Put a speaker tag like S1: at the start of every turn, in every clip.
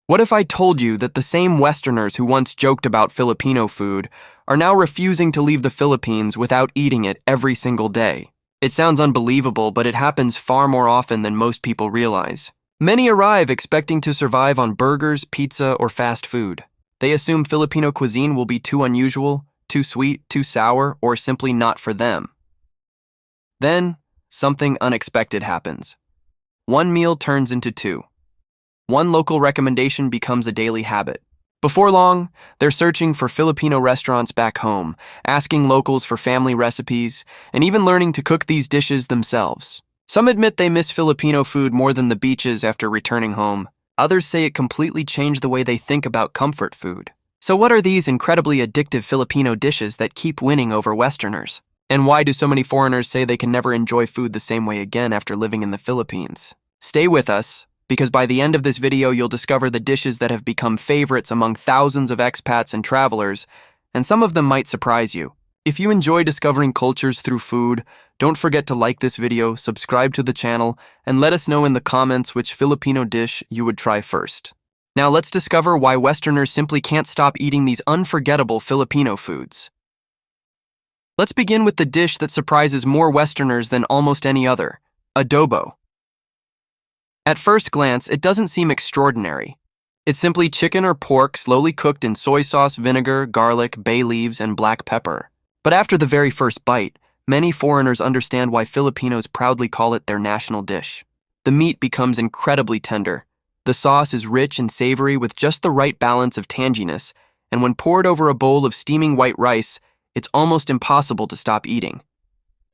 S1: What if I told you that the same Westerners who once joked about Filipino food are now refusing to leave the Philippines without eating it every single day? It sounds unbelievable, but it happens far more often than most people realize. Many arrive expecting to survive on burgers, pizza, or fast food. They assume Filipino cuisine will be too unusual, too sweet, too sour, or simply not for them. Then, something unexpected happens. One meal turns into two. One local recommendation becomes a daily habit. Before long, they're searching for Filipino restaurants back home, asking locals for family recipes, and even learning to cook these dishes themselves. Some admit they miss Filipino food more than the beaches after returning home. Others say it completely changed the way they think about comfort food. So what are these incredibly addictive Filipino dishes that keep winning over Westerners? And why do so many foreigners say they can never enjoy food the same way again after living in the Philippines? Stay with us, because by the end of this video you'll discover the dishes that have become favorites among thousands of expats and travelers, and some of them might surprise you. If you enjoy discovering cultures through food, don't forget to like this video, subscribe to the channel, and let us know in the comments which Filipino dish you would try first. Now let's discover why Westerners simply can't stop eating these unforgettable Filipino foods. Let's begin with the dish that surprises more Westerners than almost any other: adobo. At first glance, it doesn't seem extraordinary. It's simply chicken or pork slowly cooked in soy sauce, vinegar, garlic, bay leaves, and black pepper. But after the very first bite, many foreigners understand why Filipinos proudly call it their national dish. The meat becomes incredibly tender. The sauce is rich and savory with just the right balance of tanginess, and when poured over a bowl of steaming white rice, it's almost impossible to stop eating.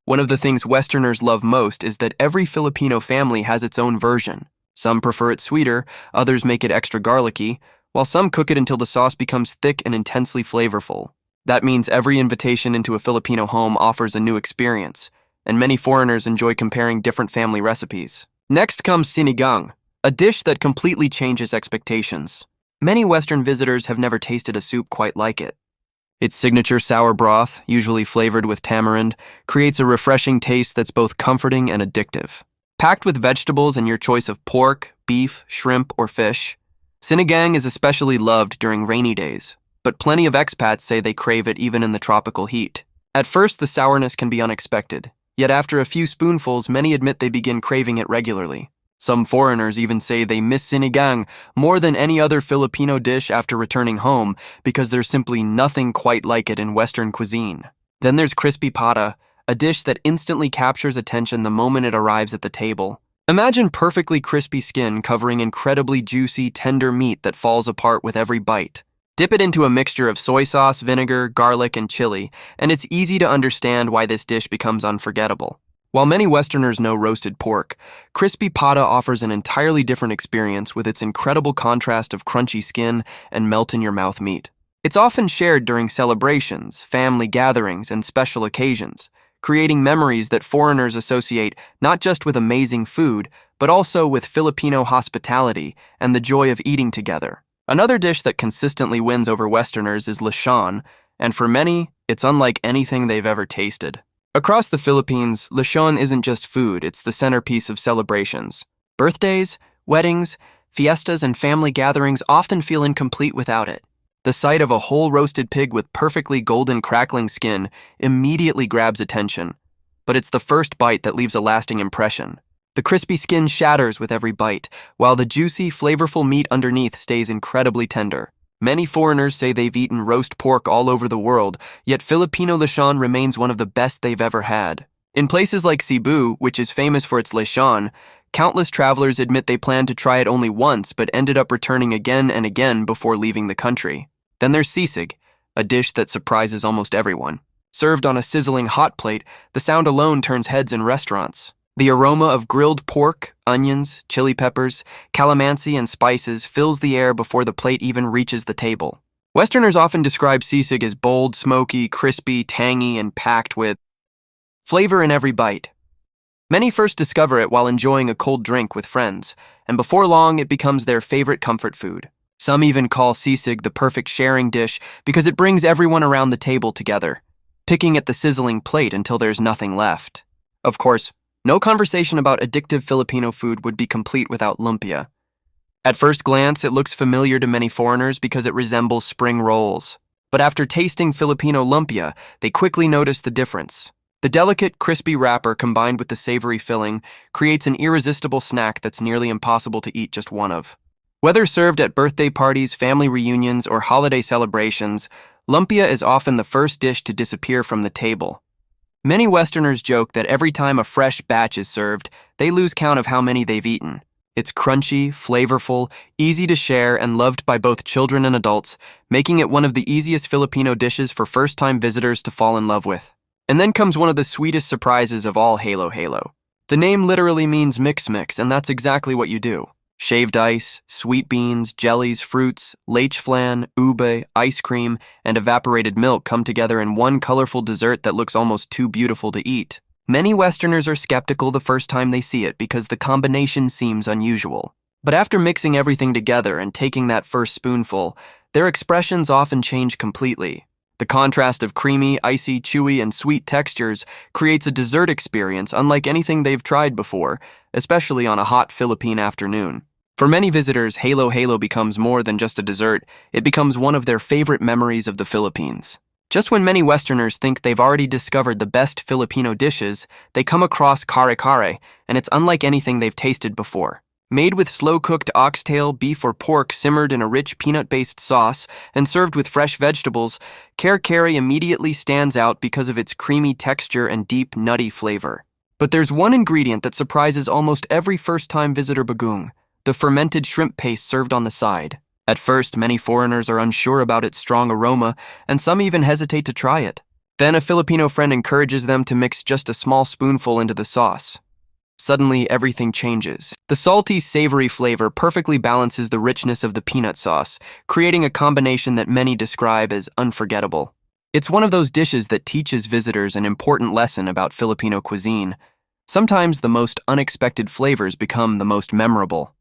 S1: One of the things Westerners love most is that every Filipino family has its own version. Some prefer it sweeter, others make it extra garlicky, while some cook it until the sauce becomes thick and intensely flavorful. That means every invitation into a Filipino home offers a new experience, and many foreigners enjoy comparing different family recipes. Next comes sinigang, a dish that completely changes expectations. Many Western visitors have never tasted a soup quite like it. Its signature sour broth, usually flavored with tamarind, creates a refreshing taste that's both comforting and addictive. Packed with vegetables and your choice of pork, beef, shrimp, or fish, sinigang is especially loved during rainy days, but plenty of expats say they crave it even in the tropical heat. At first, the sourness can be unexpected, yet after a few spoonfuls, many admit they begin craving it regularly. Some foreigners even say they miss sinigang more than any other Filipino dish after returning home because there's simply nothing quite like it in Western cuisine. Then there's crispy pata, a dish that instantly captures attention the moment it arrives at the table. Imagine perfectly crispy skin covering incredibly juicy, tender meat that falls apart with every bite. Dip it into a mixture of soy sauce, vinegar, garlic, and chili, and it's easy to understand why this dish becomes unforgettable. While many Westerners know roasted pork, crispy pata offers an entirely different experience with its incredible contrast of crunchy skin and melt-in-your-mouth meat. It's often shared during celebrations, family gatherings, and special occasions, creating memories that foreigners associate not just with amazing food, but also with Filipino hospitality and the joy of eating together. Another dish that consistently wins over Westerners is lechon, and for many, it's unlike anything they've ever tasted. Across the Philippines, lechon isn't just food, it's the centerpiece of celebrations. Birthdays, weddings, fiestas, and family gatherings often feel incomplete without it. The sight of a whole roasted pig with perfectly golden crackling skin immediately grabs attention, but it's the first bite that leaves a lasting impression. The crispy skin shatters with every bite, while the juicy, flavorful meat underneath stays incredibly tender. Many foreigners say they've eaten roast pork all over the world, yet Filipino lechon remains one of the best they've ever had. In places like Cebu, which is famous for its lechon, countless travelers admit they planned to try it only once but ended up returning again and again before leaving the country. Then there's sisig, a dish that surprises almost everyone. Served on a sizzling hot plate, the sound alone turns heads in restaurants. The aroma of grilled pork, onions, chili peppers, calamansi, and spices fills the air before the plate even reaches the table. Westerners often describe sisig as bold, smoky, crispy, tangy, and packed with flavor in every bite. Many first discover it while enjoying a cold drink with friends, and before long it becomes their favorite comfort food. Some even call sisig the perfect sharing dish because it brings everyone around the table together, picking at the sizzling plate until there's nothing left. Of course, no conversation about addictive Filipino food would be complete without lumpia. At first glance, it looks familiar to many foreigners because it resembles spring rolls. But after tasting Filipino lumpia, they quickly notice the difference. The delicate, crispy wrapper combined with the savory filling creates an irresistible snack that's nearly impossible to eat just one of. Whether served at birthday parties, family reunions, or holiday celebrations, lumpia is often the first dish to disappear from the table. Many Westerners joke that every time a fresh batch is served, they lose count of how many they've eaten. It's crunchy, flavorful, easy to share, and loved by both children and adults, making it one of the easiest Filipino dishes for first-time visitors to fall in love with. And then comes one of the sweetest surprises of all Halo Halo. The name literally means mix, and that's exactly what you do. Shaved ice, sweet beans, jellies, fruits, lech flan, ube, ice cream, and evaporated milk come together in one colorful dessert that looks almost too beautiful to eat. Many Westerners are skeptical the first time they see it because the combination seems unusual. But after mixing everything together and taking that first spoonful, their expressions often change completely. The contrast of creamy, icy, chewy, and sweet textures creates a dessert experience unlike anything they've tried before, especially on a hot Philippine afternoon. For many visitors, Halo Halo becomes more than just a dessert, it becomes one of their favorite memories of the Philippines. Just when many Westerners think they've already discovered the best Filipino dishes, they come across Kare-kare, and it's unlike anything they've tasted before. Made with slow-cooked oxtail, beef, or pork simmered in a rich peanut-based sauce and served with fresh vegetables, Kare-kare immediately stands out because of its creamy texture and deep, nutty flavor. But there's one ingredient that surprises almost every first-time visitor bagoong: the fermented shrimp paste served on the side. At first, many foreigners are unsure about its strong aroma, and some even hesitate to try it. Then a Filipino friend encourages them to mix just a small spoonful into the sauce. Suddenly, everything changes. The salty, savory flavor perfectly balances the richness of the peanut sauce, creating a combination that many describe as unforgettable. It's one of those dishes that teaches visitors an important lesson about Filipino cuisine. Sometimes the most unexpected flavors become the most memorable.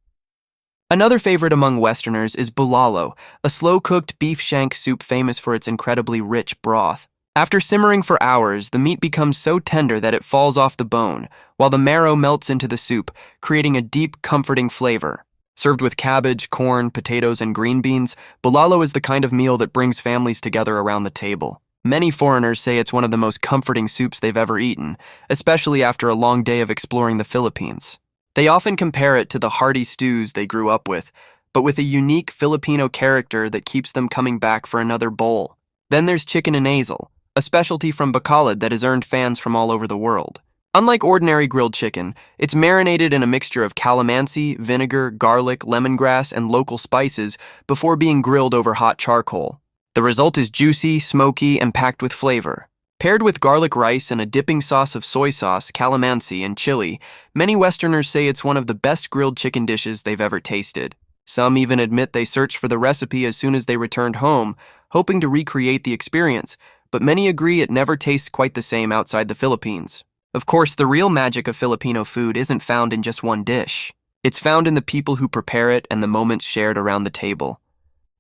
S1: Another favorite among Westerners is bulalo, a slow-cooked beef shank soup famous for its incredibly rich broth. After simmering for hours, the meat becomes so tender that it falls off the bone, while the marrow melts into the soup, creating a deep, comforting flavor. Served with cabbage, corn, potatoes, and green beans, bulalo is the kind of meal that brings families together around the table. Many foreigners say it's one of the most comforting soups they've ever eaten, especially after a long day of exploring the Philippines. They often compare it to the hearty stews they grew up with, but with a unique Filipino character that keeps them coming back for another bowl. Then there's chicken inasal, a specialty from Bacolod that has earned fans from all over the world. Unlike ordinary grilled chicken, it's marinated in a mixture of calamansi, vinegar, garlic, lemongrass, and local spices before being grilled over hot charcoal. The result is juicy, smoky, and packed with flavor. Paired with garlic rice and a dipping sauce of soy sauce, calamansi, and chili, many Westerners say it's one of the best grilled chicken dishes they've ever tasted. Some even admit they searched for the recipe as soon as they returned home, hoping to recreate the experience, but many agree it never tastes quite the same outside the Philippines. Of course, the real magic of Filipino food isn't found in just one dish. It's found in the people who prepare it and the moments shared around the table.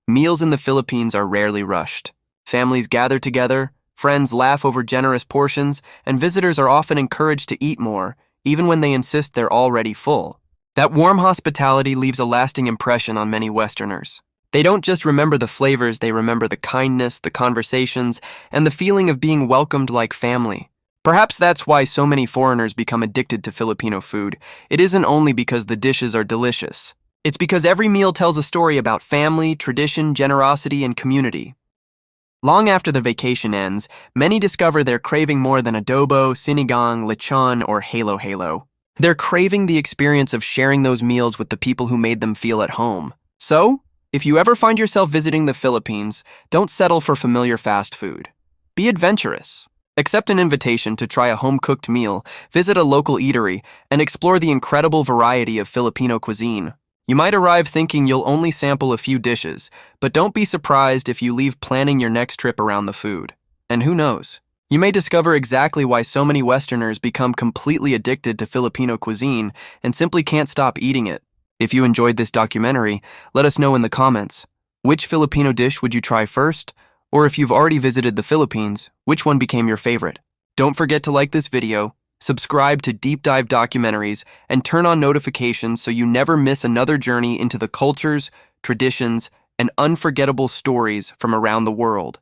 S1: Meals in the Philippines are rarely rushed. Families gather together, friends laugh over generous portions, and visitors are often encouraged to eat more, even when they insist they're already full. That warm hospitality leaves a lasting impression on many Westerners. They don't just remember the flavors, they remember the kindness, the conversations, and the feeling of being welcomed like family. Perhaps that's why so many foreigners become addicted to Filipino food. It isn't only because the dishes are delicious. It's because every meal tells a story about family, tradition, generosity, and community. Long after the vacation ends, many discover they're craving more than adobo, sinigang, lechon, or halo halo. They're craving the experience of sharing those meals with the people who made them feel at home. So, if you ever find yourself visiting the Philippines, don't settle for familiar fast food. Be adventurous. Accept an invitation to try a home-cooked meal, visit a local eatery, and explore the incredible variety of Filipino cuisine. You might arrive thinking you'll only sample a few dishes, but don't be surprised if you leave planning your next trip around the food. And who knows? You may discover exactly why so many Westerners become completely addicted to Filipino cuisine and simply can't stop eating it. If you enjoyed this documentary, let us know in the comments. Which Filipino dish would you try first? Or if you've already visited the Philippines, which one became your favorite? Don't forget to like this video, subscribe to Deep Dive Documentaries, and turn on notifications so you never miss another journey into the cultures, traditions, and unforgettable stories from around the world.